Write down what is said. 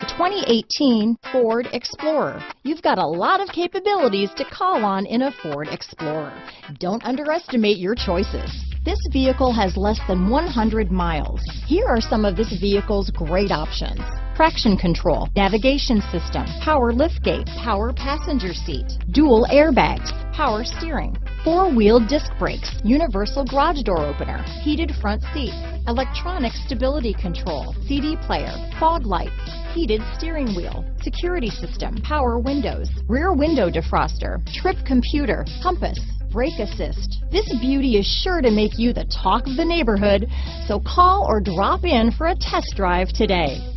2018 Ford Explorer. You've got a lot of capabilities to call on in a Ford Explorer. Don't underestimate your choices. This vehicle has less than 100 miles. Here are some of this vehicle's great options: traction control, navigation system, power liftgate, power passenger seat, dual airbags, power steering, four-wheel disc brakes, universal garage door opener, heated front seats, electronic stability control, CD player, fog lights, heated steering wheel, security system, power windows, rear window defroster, trip computer, compass, brake assist. This beauty is sure to make you the talk of the neighborhood, so call or drop in for a test drive today.